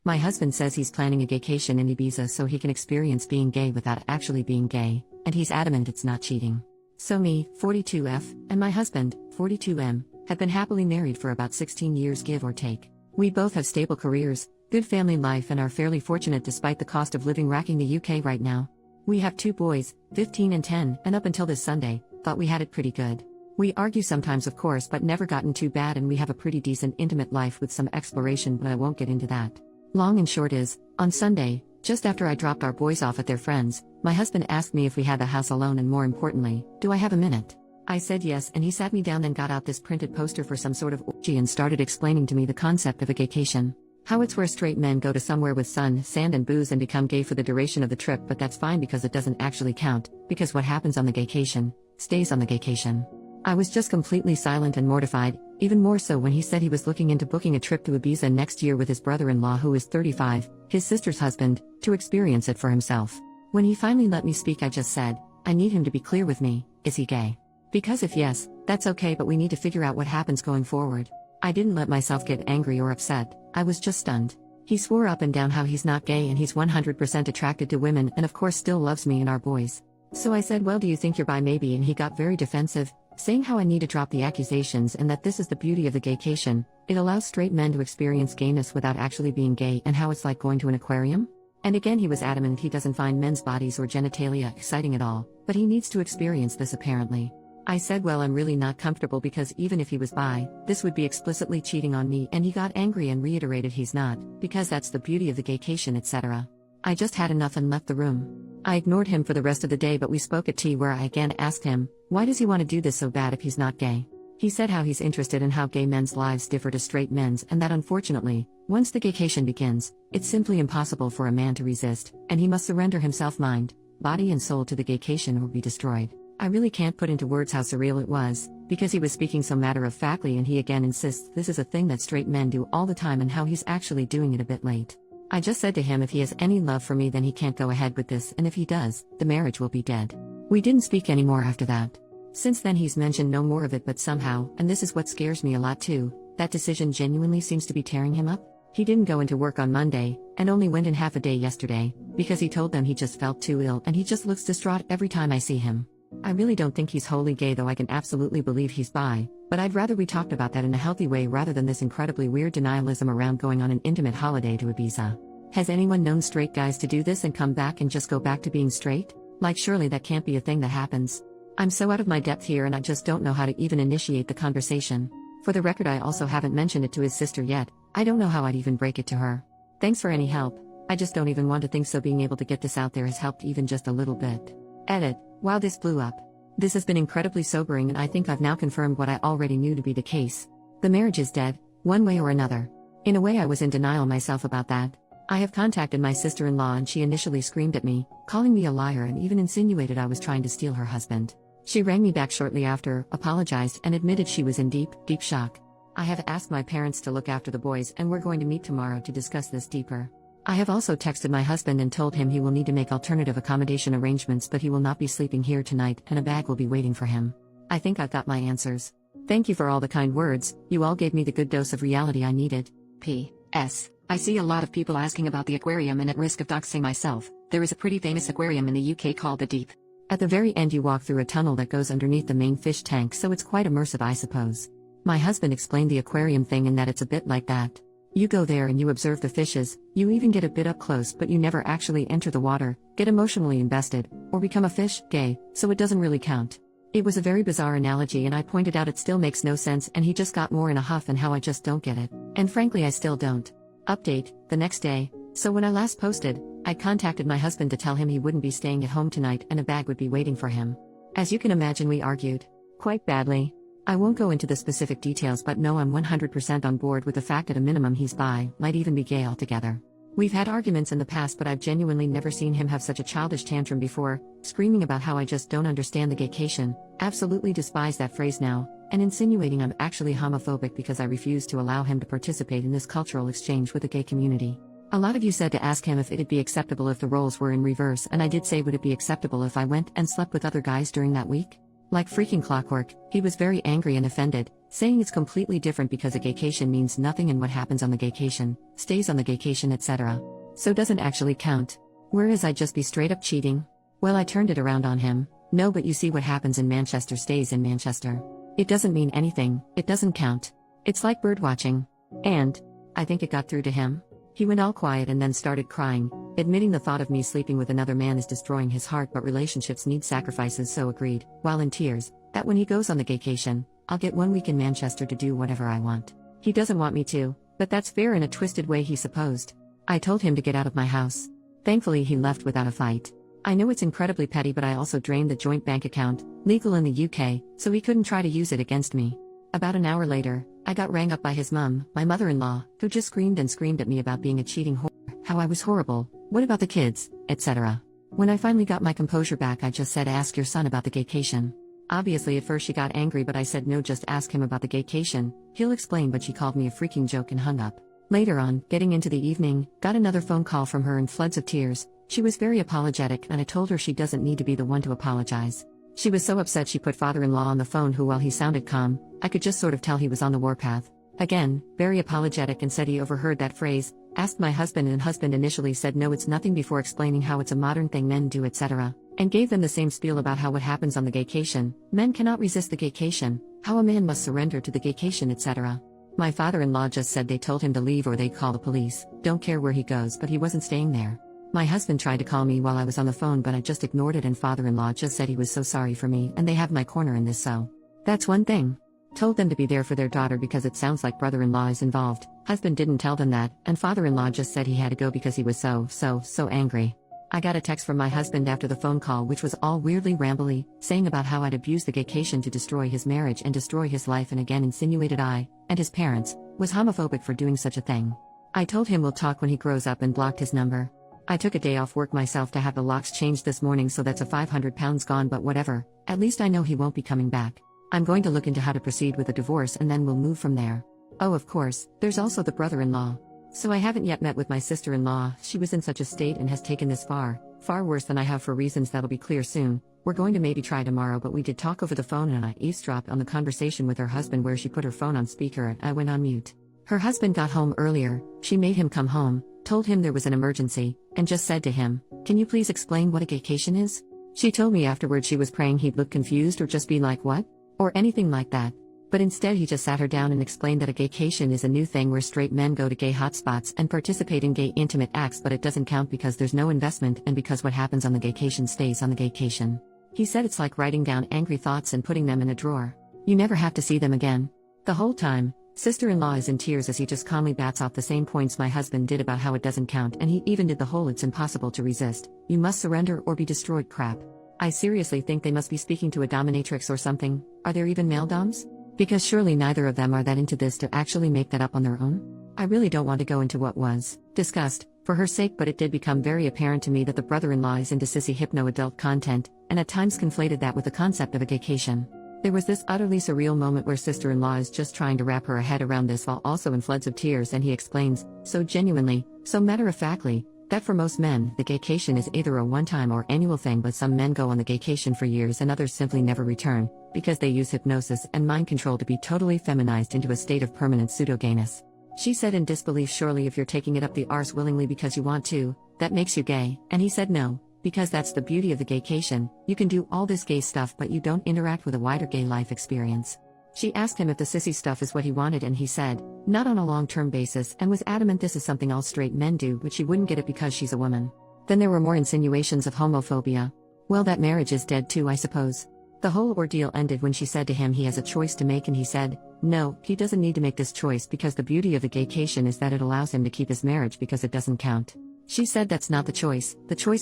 My husband says he's planning a gaycation in Ibiza so he can experience being gay without actually being gay, and he's adamant it's not cheating. So me, 42F, and my husband, 42M, have been happily married for about 16 years give or take. We both have stable careers, good family life and are fairly fortunate despite the cost of living racking the UK right now. We have 2 boys, 15 and 10, and up until this Sunday, thought we had it pretty good. We argue sometimes of course but never gotten too bad and we have a pretty decent intimate life with some exploration but I won't get into that. Long and short is, on Sunday, just after I dropped our boys off at their friends, my husband asked me if we had the house alone and more importantly, do I have a minute? I said yes and he sat me down then got out this printed poster for some sort of orgy and started explaining to me the concept of a gaycation. How it's where straight men go to somewhere with sun, sand and booze and become gay for the duration of the trip but that's fine because it doesn't actually count, because what happens on the gaycation, stays on the gaycation. I was just completely silent and mortified, even more so when he said he was looking into booking a trip to Ibiza next year with his brother-in-law who is 35, his sister's husband, to experience it for himself. When he finally let me speak I just said, I need him to be clear with me, is he gay? Because if yes, that's okay but we need to figure out what happens going forward. I didn't let myself get angry or upset, I was just stunned. He swore up and down how he's not gay and he's 100% attracted to women and of course still loves me and our boys. So I said well do you think you're bi maybe and he got very defensive, saying how I need to drop the accusations and that this is the beauty of the gaycation, it allows straight men to experience gayness without actually being gay and how it's like going to an aquarium. And again he was adamant he doesn't find men's bodies or genitalia exciting at all, but he needs to experience this apparently. I said well I'm really not comfortable because even if he was bi, this would be explicitly cheating on me and he got angry and reiterated he's not, because that's the beauty of the gaycation etc. I just had enough and left the room. I ignored him for the rest of the day but we spoke at tea where I again asked him, why does he want to do this so bad if he's not gay? He said how he's interested in how gay men's lives differ to straight men's and that unfortunately, once the gaycation begins, it's simply impossible for a man to resist, and he must surrender himself mind, body and soul to the gaycation or be destroyed. I really can't put into words how surreal it was, because he was speaking so matter-of-factly and he again insists this is a thing that straight men do all the time and how he's actually doing it a bit late. I just said to him if he has any love for me then he can't go ahead with this and if he does, the marriage will be dead. We didn't speak anymore after that. Since then he's mentioned no more of it but somehow, and this is what scares me a lot too, that decision genuinely seems to be tearing him up. He didn't go into work on Monday, and only went in half a day yesterday, because he told them he just felt too ill and he just looks distraught every time I see him. I really don't think he's wholly gay though I can absolutely believe he's bi, but I'd rather we talked about that in a healthy way rather than this incredibly weird denialism around going on an intimate holiday to Ibiza. Has anyone known straight guys to do this and come back and just go back to being straight? Like surely that can't be a thing that happens. I'm so out of my depth here and I just don't know how to even initiate the conversation. For the record I also haven't mentioned it to his sister yet, I don't know how I'd even break it to her. Thanks for any help, I just don't even want to think so being able to get this out there has helped even just a little bit. Edit. Wow this blew up. This has been incredibly sobering and I think I've now confirmed what I already knew to be the case. The marriage is dead, one way or another. In a way I was in denial myself about that. I have contacted my sister-in-law and she initially screamed at me, calling me a liar and even insinuated I was trying to steal her husband. She rang me back shortly after, apologized and admitted she was in deep shock. I have asked my parents to look after the boys and we're going to meet tomorrow to discuss this deeper. I have also texted my husband and told him he will need to make alternative accommodation arrangements but he will not be sleeping here tonight and a bag will be waiting for him. I think I've got my answers. Thank you for all the kind words, you all gave me the good dose of reality I needed. P.S. I see a lot of people asking about the aquarium and at risk of doxing myself, there is a pretty famous aquarium in the UK called the Deep. At the very end you walk through a tunnel that goes underneath the main fish tank so it's quite immersive I suppose. My husband explained the aquarium thing and that it's a bit like that. You go there and you observe the fishes, you even get a bit up close but you never actually enter the water, get emotionally invested, or become a fish, gay, so it doesn't really count. It was a very bizarre analogy and I pointed out it still makes no sense and he just got more in a huff and how I just don't get it. And frankly I still don't. Update, the next day, so when I last posted, I contacted my husband to tell him he wouldn't be staying at home tonight and a bag would be waiting for him. As you can imagine we argued. Quite badly. I won't go into the specific details but no I'm 100% on board with the fact at a minimum he's bi, might even be gay altogether. We've had arguments in the past but I've genuinely never seen him have such a childish tantrum before, screaming about how I just don't understand the gaycation, absolutely despise that phrase now, and insinuating I'm actually homophobic because I refuse to allow him to participate in this cultural exchange with the gay community. A lot of you said to ask him if it'd be acceptable if the roles were in reverse and I did say would it be acceptable if I went and slept with other guys during that week? Like freaking clockwork, he was very angry and offended, saying it's completely different because a gaycation means nothing and what happens on the gaycation, stays on the gaycation, etc. So doesn't actually count. Whereas I'd just be straight up cheating. Well, I turned it around on him. No, but you see what happens in Manchester stays in Manchester. It doesn't mean anything, it doesn't count. It's like bird watching. And I think it got through to him. He went all quiet and then started crying, admitting the thought of me sleeping with another man is destroying his heart, but relationships need sacrifices, so agreed, while in tears, that when he goes on the gaycation, I'll get 1 week in Manchester to do whatever I want. He doesn't want me to, but that's fair in a twisted way, he supposed. I told him to get out of my house. Thankfully he left without a fight. I know it's incredibly petty, but I also drained the joint bank account, legal in the UK, so he couldn't try to use it against me. About an hour later, I got rang up by his mum, my mother-in-law, who just screamed and screamed at me about being a cheating whore, how I was horrible, what about the kids, etc. When I finally got my composure back, I just said, ask your son about the gaycation. Obviously at first she got angry, but I said no, just ask him about the gaycation, he'll explain, but she called me a freaking joke and hung up. Later on, getting into the evening, got another phone call from her in floods of tears. She was very apologetic and I told her she doesn't need to be the one to apologize. She was so upset she put father-in-law on the phone, who, while he sounded calm, I could just sort of tell he was on the warpath. Again, very apologetic, and said he overheard that phrase, asked my husband, and husband initially said no, it's nothing, before explaining how it's a modern thing men do, etc. And gave them the same spiel about how what happens on the gaycation, men cannot resist the gaycation, how a man must surrender to the gaycation, etc. My father-in-law just said they told him to leave or they'd call the police, don't care where he goes, but he wasn't staying there. My husband tried to call me while I was on the phone, but I just ignored it, and father-in-law just said he was so sorry for me and they have my corner in this, so that's one thing. Told them to be there for their daughter because it sounds like brother-in-law is involved. Husband didn't tell them that, and father-in-law just said he had to go because he was so angry. I got a text from my husband after the phone call, which was all weirdly rambly, saying about how I'd abused the gaycation to destroy his marriage and destroy his life, and again insinuated I, and his parents, was homophobic for doing such a thing. I told him we'll talk when he grows up and blocked his number. I took a day off work myself to have the locks changed this morning, so that's a £500 gone, but whatever, at least I know he won't be coming back. I'm going to look into how to proceed with a divorce and then we'll move from there. Oh, of course, there's also the brother-in-law. So I haven't yet met with my sister-in-law. She was in such a state and has taken this far worse than I have, for reasons that'll be clear soon. We're going to maybe try tomorrow, but we did talk over the phone and I eavesdropped on the conversation with her husband where she put her phone on speaker and I went on mute. Her husband got home earlier, she made him come home, told him there was an emergency, and just said to him, can you please explain what a gaycation is? She told me afterwards she was praying he'd look confused or just be like, what? Or anything like that. But instead he just sat her down and explained that a gaycation is a new thing where straight men go to gay hotspots and participate in gay intimate acts, but it doesn't count because there's no investment and because what happens on the gaycation stays on the gaycation. He said it's like writing down angry thoughts and putting them in a drawer. You never have to see them again. The whole time, sister-in-law is in tears as he just calmly bats off the same points my husband did about how it doesn't count, and he even did the whole it's impossible to resist, you must surrender or be destroyed crap. I seriously think they must be speaking to a dominatrix or something. Are there even male doms? Because surely neither of them are that into this to actually make that up on their own. I really don't want to go into what was discussed, for her sake, but it did become very apparent to me that the brother-in-law is into sissy hypno-adult content, and at times conflated that with the concept of a gaycation. There was this utterly surreal moment where sister-in-law is just trying to wrap her head around this while also in floods of tears, and he explains, so genuinely, so matter-of-factly, that for most men, the gaycation is either a one-time or annual thing, but some men go on the gaycation for years and others simply never return, because they use hypnosis and mind control to be totally feminized into a state of permanent pseudo-gayness. She said in disbelief, surely if you're taking it up the arse willingly because you want to, that makes you gay, and he said no, because that's the beauty of the gaycation, you can do all this gay stuff but you don't interact with a wider gay life experience. She asked him if the sissy stuff is what he wanted, and he said, not on a long-term basis, and was adamant this is something all straight men do, but she wouldn't get it because she's a woman. Then there were more insinuations of homophobia. Well, that marriage is dead too, I suppose. The whole ordeal ended when she said to him he has a choice to make, and he said, no, he doesn't need to make this choice because the beauty of the gaycation is that it allows him to keep his marriage because it doesn't count. She said that's not the choice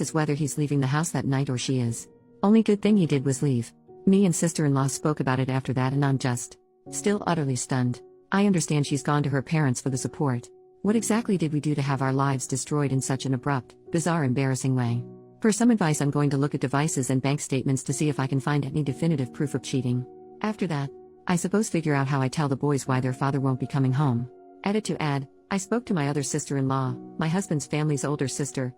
is whether he's leaving the house that night or she is. Only good thing he did was leave. Me and sister-in-law spoke about it after that and I'm just still utterly stunned. I understand she's gone to her parents for the support. What exactly did we do to have our lives destroyed in such an abrupt, bizarre, embarrassing way? For some advice, I'm going to look at devices and bank statements to see if I can find any definitive proof of cheating. After that, I suppose figure out how I tell the boys why their father won't be coming home. Added to add, I spoke to my other sister-in-law, my husband's family's older sister,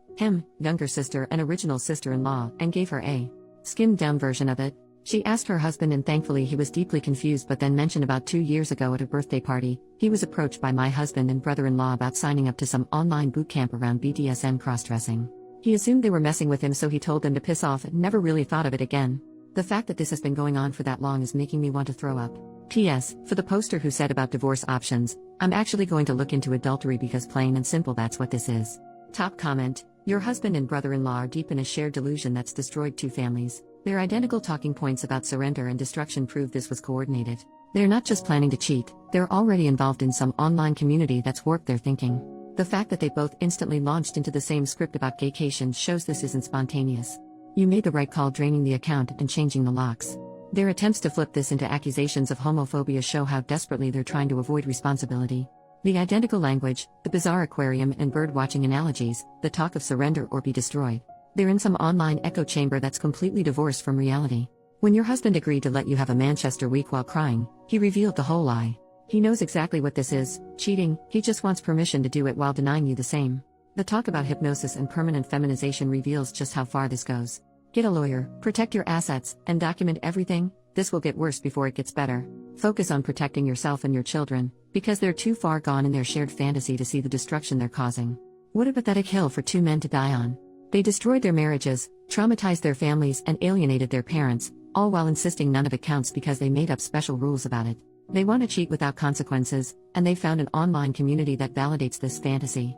younger sister and original sister-in-law, and gave her a skimmed-down version of it. She asked her husband, and thankfully he was deeply confused, but then mentioned about 2 years ago at a birthday party, he was approached by my husband and brother-in-law about signing up to some online boot camp around BDSM cross-dressing. He assumed they were messing with him, so he told them to piss off and never really thought of it again. The fact that this has been going on for that long is making me want to throw up. P.S. For the poster who said about divorce options, I'm actually going to look into adultery because plain and simple that's what this is. Top comment: your husband and brother-in-law are deep in a shared delusion that's destroyed 2 families. Their identical talking points about surrender and destruction prove this was coordinated. They're not just planning to cheat, they're already involved in some online community that's warped their thinking. The fact that they both instantly launched into the same script about gaycation shows this isn't spontaneous. You made the right call draining the account and changing the locks. Their attempts to flip this into accusations of homophobia show how desperately they're trying to avoid responsibility. The identical language, the bizarre aquarium and bird-watching analogies, the talk of surrender or be destroyed. They're in some online echo chamber that's completely divorced from reality. When your husband agreed to let you have a Manchester week while crying, he revealed the whole lie. He knows exactly what this is, cheating, he just wants permission to do it while denying you the same. The talk about hypnosis and permanent feminization reveals just how far this goes. Get a lawyer, protect your assets, and document everything. This will get worse before it gets better. Focus on protecting yourself and your children, because they're too far gone in their shared fantasy to see the destruction they're causing. What a pathetic hill for 2 men to die on. They destroyed their marriages, traumatized their families, and alienated their parents, all while insisting none of it counts because they made up special rules about it. They want to cheat without consequences, and they found an online community that validates this fantasy.